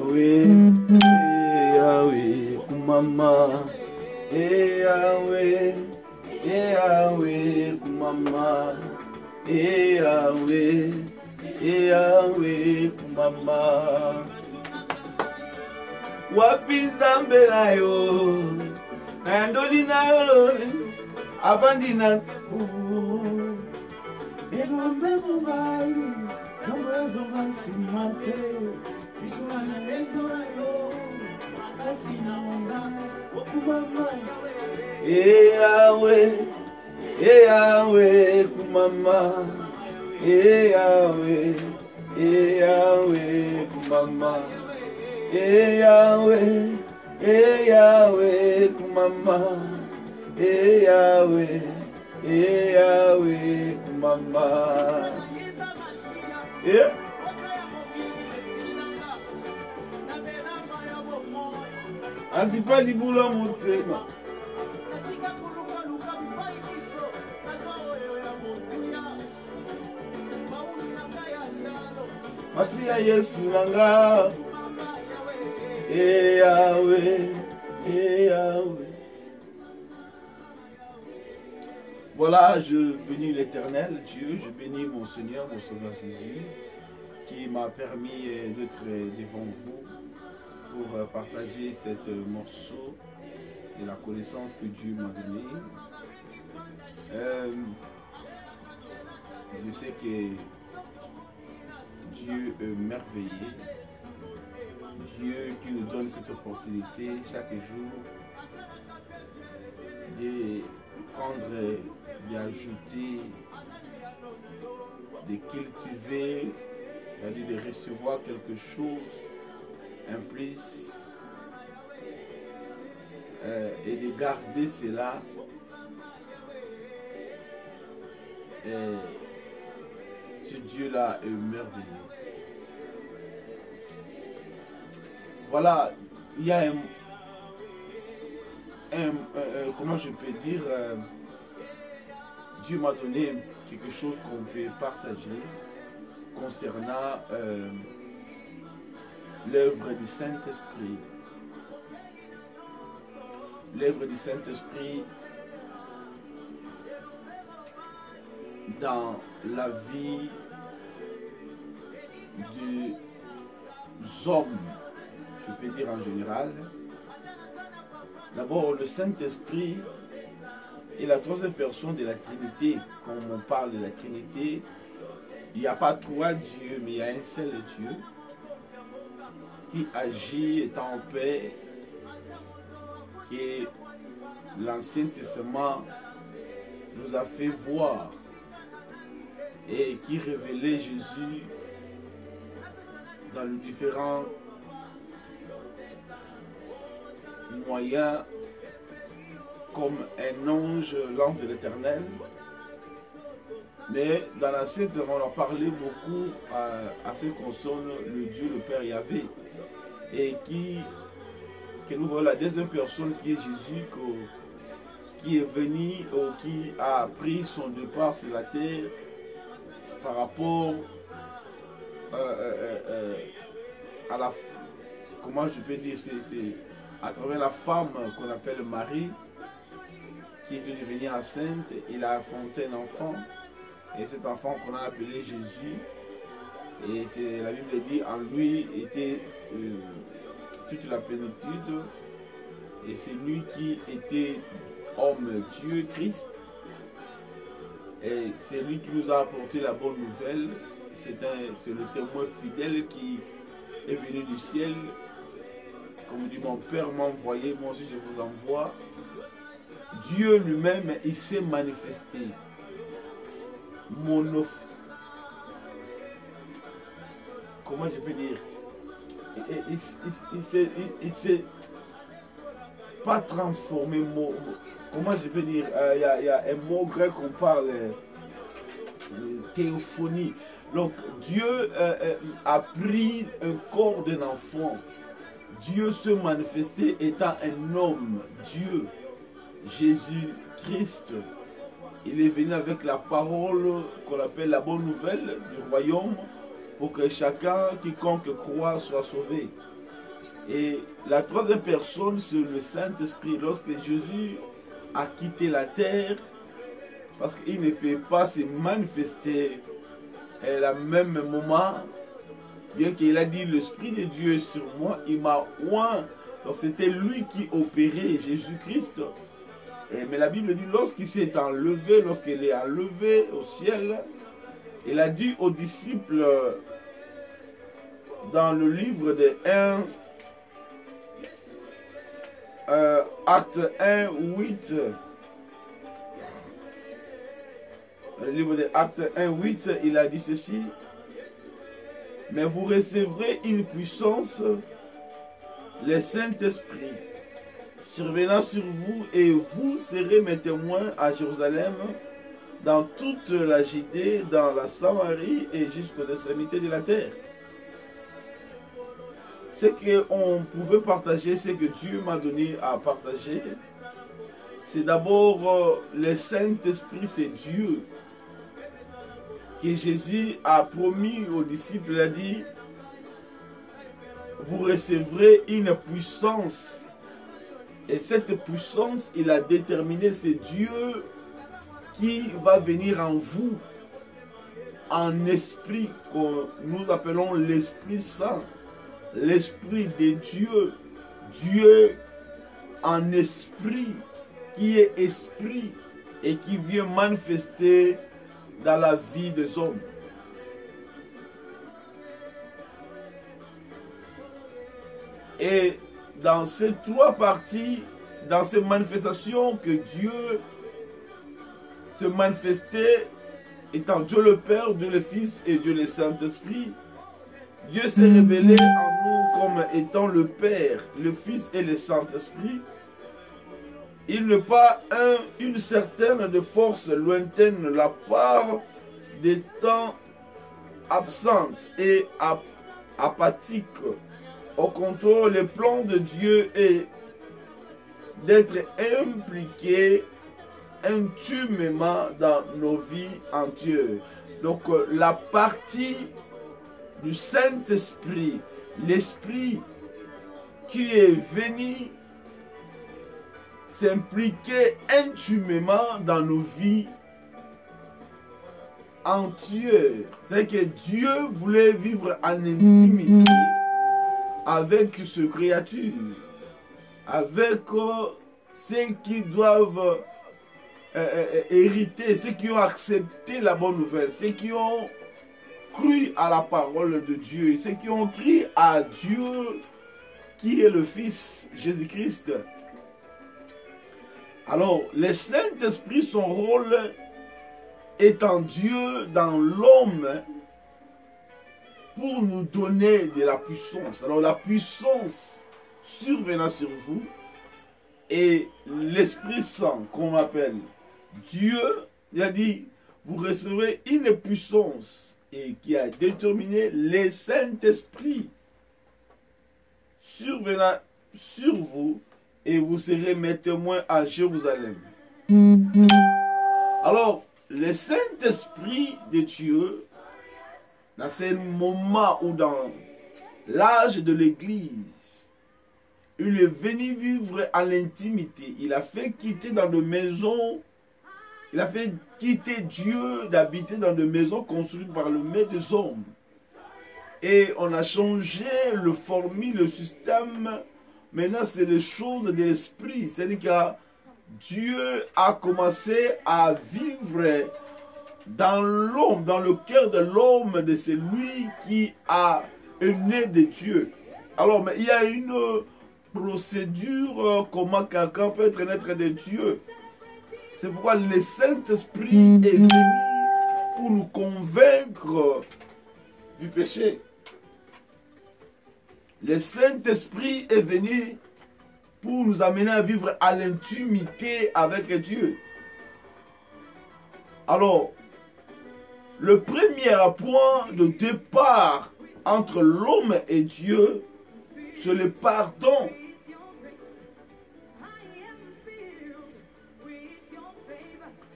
Yahweh, Yahweh, Kumama, Yahweh, Yahweh, Kumama, Yahweh, Yahweh, Kumama. Wapinzambe na yo, na ndodi na yo, avandi na Elombe mubali, kamwezo mansimate, Sikwana leto yo, makasi na wangame, Kumama. Yahweh, Yahweh, Kumama, Yahweh, Yahweh, Kumama, Yahweh, Yahweh, Kumama, Yahweh, Yahweh, Kumama. Yeah. Azipali bula mutema. Masia Yesu nanga. Yahweh, Yahweh. Voilà, je bénis l'Éternel Dieu, je bénis mon Seigneur, mon Sauveur Jésus, qui m'a permis d'être devant vous pour partager ce morceau de la connaissance que Dieu m'a donnée. Je sais que Dieu est merveilleux, Dieu qui nous donne cette opportunité chaque jour de prendre, d'ajouter, de cultiver, c'est-à-dire de recevoir quelque chose, un plus, et de garder cela. Ce Dieu-là est merveilleux. Voilà, il y a comment je peux dire, Dieu m'a donné quelque chose qu'on peut partager concernant l'œuvre du Saint-Esprit. L'œuvre du Saint-Esprit dans la vie des hommes, je peux dire en général. D'abord, le Saint-Esprit est la troisième personne de la Trinité. Quand on parle de la Trinité, il n'y a pas trois dieux, mais il y a un seul Dieu qui agit, est en paix, que l'Ancien Testament nous a fait voir et qui révélait Jésus dans les différents moyens comme un ange, l'ange de l'Éternel. Mais dans l'Ancien Testament, on a parlé beaucoup à ce qui concerne le Dieu, le Père Yahvé, et que nous voyons la deuxième personne qui est Jésus, qui est venu, qui a pris son départ sur la terre par rapport à la, comment je peux dire, c'est à travers la femme qu'on appelle Marie, qui est devenue enceinte. Il a enfanté un enfant, et cet enfant qu'on a appelé Jésus, et la Bible dit en lui était toute la plénitude, et c'est lui qui était homme Dieu, Christ, et c'est lui qui nous a apporté la bonne nouvelle. C'est le témoin fidèle qui est venu du ciel. Comme dit mon Père m'a envoyé, moi aussi je vous envoie. Dieu lui-même, il s'est manifesté. Comment je peux dire? Il s'est pas transformé. Comment je peux dire? Il y a un mot grec qu'on parle, théophonie. Donc Dieu a pris un corps d'un enfant. Dieu se manifestait étant un homme, Dieu, Jésus-Christ. Il est venu avec la parole qu'on appelle la bonne nouvelle du royaume pour que chacun, quiconque croit, soit sauvé. Et la troisième personne, c'est le Saint-Esprit. Lorsque Jésus a quitté la terre, parce qu'il ne peut pas se manifester à le même moment, bien qu'il a dit l'Esprit de Dieu est sur moi, il m'a oint. Donc c'était lui qui opérait, Jésus-Christ. Mais la Bible dit, lorsqu'il s'est enlevé, lorsqu'il est enlevé au ciel, il a dit aux disciples dans le livre de Acte 1, 8, le livre de Acte 1, 8, il a dit ceci: mais vous recevrez une puissance, le Saint-Esprit, survenant sur vous, et vous serez mes témoins à Jérusalem, dans toute la Judée, dans la Samarie et jusqu'aux extrémités de la terre. Ce qu'on pouvait partager, ce que Dieu m'a donné à partager, c'est d'abord le Saint-Esprit, c'est Dieu, que Jésus a promis aux disciples. Il a dit, vous recevrez une puissance. Et cette puissance, il a déterminé, c'est Dieu qui va venir en vous, en esprit, que nous appelons l'Esprit Saint, l'Esprit de Dieu, Dieu en esprit, qui est esprit et qui vient manifester dans la vie des hommes. Et dans ces trois parties, dans ces manifestations que Dieu se manifestait, étant Dieu le Père, Dieu le Fils et Dieu le Saint-Esprit, Dieu s'est révélé en nous comme étant le Père, le Fils et le Saint-Esprit. Il n'est pas une certaine de force lointaine, la part des temps absente et apathique. Au contraire, le plan de Dieu est d'être impliqué intimement dans nos vies entières. Donc la partie du Saint-Esprit, l'Esprit qui est venu s'impliquer intimement dans nos vies entières. C'est que Dieu voulait vivre en intimité avec ses créatures, avec ceux qui doivent hériter, ceux qui ont accepté la bonne nouvelle, ceux qui ont cru à la parole de Dieu, ceux qui ont cru à Dieu qui est le Fils Jésus-Christ. Alors, le Saint-Esprit, son rôle est en Dieu, dans l'homme, pour nous donner de la puissance. Alors, la puissance survenant sur vous, et l'Esprit Saint, qu'on appelle Dieu, il a dit, vous recevrez une puissance, et qui a déterminé le Saint-Esprit survenant sur vous, et vous serez mes témoins à Jérusalem. Alors, le Saint-Esprit de Dieu, dans ce moment où dans l'âge de l'Église, il est venu vivre à l'intimité. Il a fait quitter dans des maisons, il a fait quitter Dieu d'habiter dans des maisons construites par le main des hommes. Et on a changé le formule, le système. Maintenant, c'est les choses de l'esprit. C'est-à-dire que Dieu a commencé à vivre dans l'homme, dans le cœur de l'homme, de celui qui est né de Dieu. Alors, mais il y a une procédure comment quelqu'un peut être naître de Dieu. C'est pourquoi le Saint-Esprit est venu pour nous convaincre du péché. Le Saint-Esprit est venu pour nous amener à vivre à l'intimité avec Dieu. Alors, le premier point de départ entre l'homme et Dieu, c'est le pardon.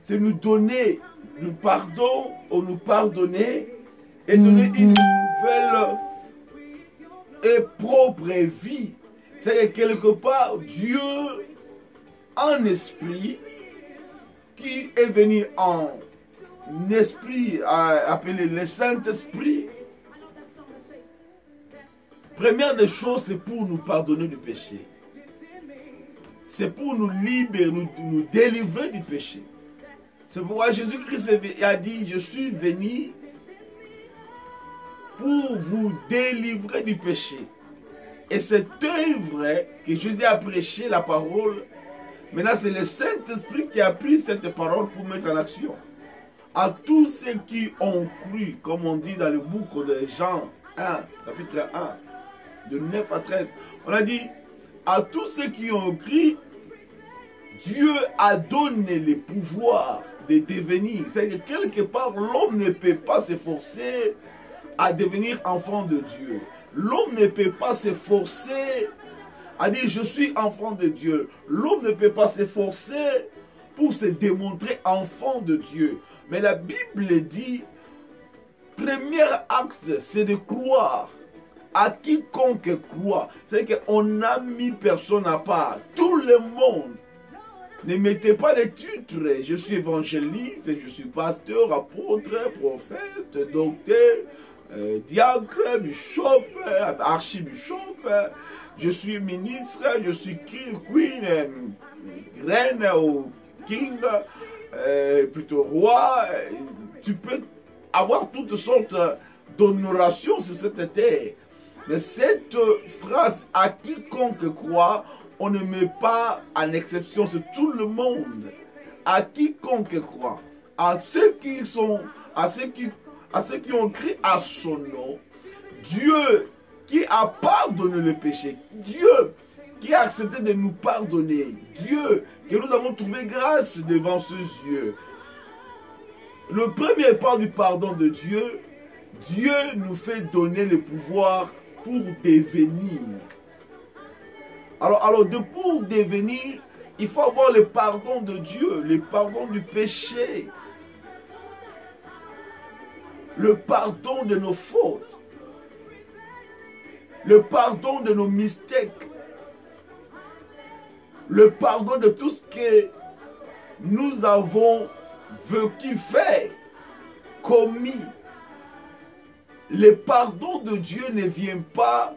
C'est nous donner le pardon ou nous pardonner et donner une nouvelle et propre vraie vie. C'est que quelque part, Dieu, en esprit, qui est venu en esprit, appelé le Saint-Esprit, première des choses, c'est pour nous pardonner du péché. C'est pour nous libérer, nous délivrer du péché. C'est pourquoi Jésus-Christ a dit, je suis venu pour vous délivrer du péché. Et cette œuvre que Jésus a prêché, la parole, maintenant c'est le Saint-Esprit qui a pris cette parole pour mettre en action. À tous ceux qui ont cru, comme on dit dans le bouc de Jean 1, chapitre 1, de 9 à 13, on a dit, à tous ceux qui ont cru, Dieu a donné le pouvoir de devenir. C'est-à-dire que quelque part, l'homme ne peut pas s'efforcer à devenir enfant de Dieu. L'homme ne peut pas s'efforcer à dire je suis enfant de Dieu. L'homme ne peut pas s'efforcer pour se démontrer enfant de Dieu. Mais la Bible dit, premier acte, c'est de croire. À quiconque croit. C'est qu'on n'a mis personne à part. Tout le monde. Ne mettez pas les titres. Je suis évangéliste, je suis pasteur, apôtre, prophète, docteur, diacre, bishop, archibishop. Je suis ministre, je suis queen, reine ou king, plutôt roi. Tu peux avoir toutes sortes d'honorations sur cette terre. Mais cette phrase, à quiconque croit, on ne met pas en exception, c'est tout le monde. À quiconque croit, à ceux qui ont crié à son nom, Dieu qui a pardonné le péché, Dieu qui a accepté de nous pardonner, Dieu que nous avons trouvé grâce devant ses yeux. Le premier pas du pardon de Dieu, Dieu nous fait donner le pouvoir pour devenir. Alors pour devenir, il faut avoir le pardon de Dieu, le pardon du péché, le pardon de nos fautes, le pardon de nos mystères, le pardon de tout ce que nous avons vécu, fait, commis. Le pardon de Dieu ne vient pas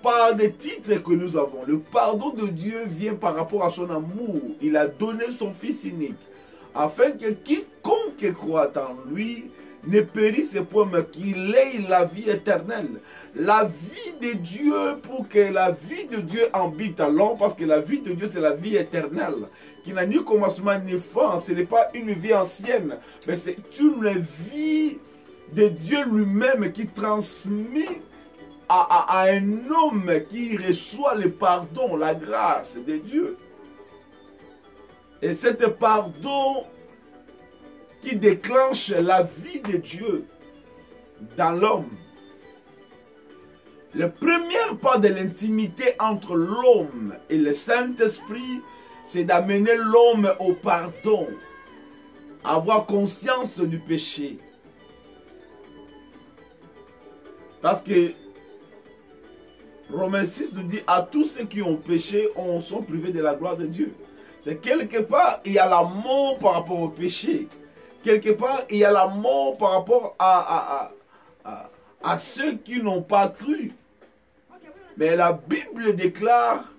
par les titres que nous avons. Le pardon de Dieu vient par rapport à son amour. Il a donné son Fils unique, afin que quiconque croit en lui ne périsse point, mais qu'il ait la vie éternelle. La vie de Dieu, pour que la vie de Dieu habite à l'homme, parce que la vie de Dieu, c'est la vie éternelle, qui n'a ni commencement ni fin. Ce n'est pas une vie ancienne, mais c'est une vie de Dieu lui-même qui transmet à un homme qui reçoit le pardon, la grâce de Dieu. Et c'est un pardon qui déclenche la vie de Dieu dans l'homme. Le premier pas de l'intimité entre l'homme et le Saint-Esprit, c'est d'amener l'homme au pardon, avoir conscience du péché. Parce que Romains 6 nous dit, à tous ceux qui ont péché, on sont privés de la gloire de Dieu. C'est quelque part, il y a la mort par rapport au péché. Quelque part, il y a la mort par rapport à ceux qui n'ont pas cru. Mais la Bible déclare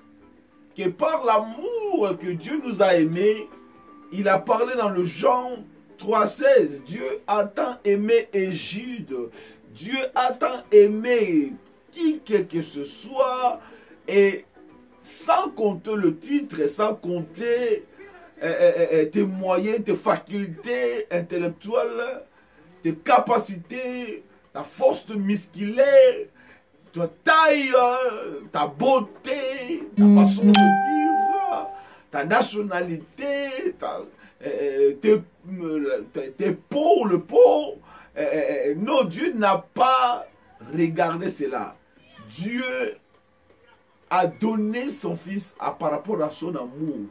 que par l'amour que Dieu nous a aimés, il a parlé dans le Jean 3,16. Dieu a tant aimé Jude. Dieu a tant aimé qui que ce soit, et sans compter le titre, sans compter tes moyens, tes facultés intellectuelles, tes capacités, ta force musculaire, ta taille, ta beauté, ta façon de vivre, ta nationalité, tes peaux, le pot. Non, Dieu n'a pas regardé cela. Dieu a donné son Fils par rapport à son amour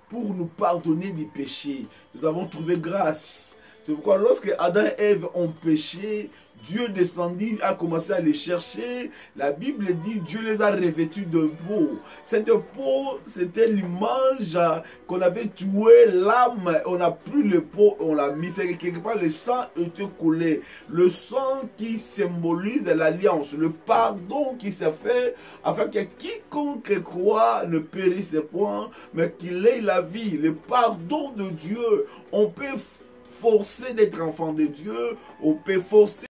pour nous pardonner du péché. Nous avons trouvé grâce. C'est pourquoi lorsque Adam et Ève ont péché, Dieu descendit, a commencé à les chercher. La Bible dit Dieu les a revêtus de peau. Cette peau, c'était l'image qu'on avait tué l'âme. On a pris le peau, on l'a mis. C'est quelque part le sang était coulé. Le sang qui symbolise l'alliance, le pardon qui s'est fait afin que quiconque croit ne périsse point, mais qu'il ait la vie. Le pardon de Dieu. On peut forcer d'être enfant de Dieu. On peut forcer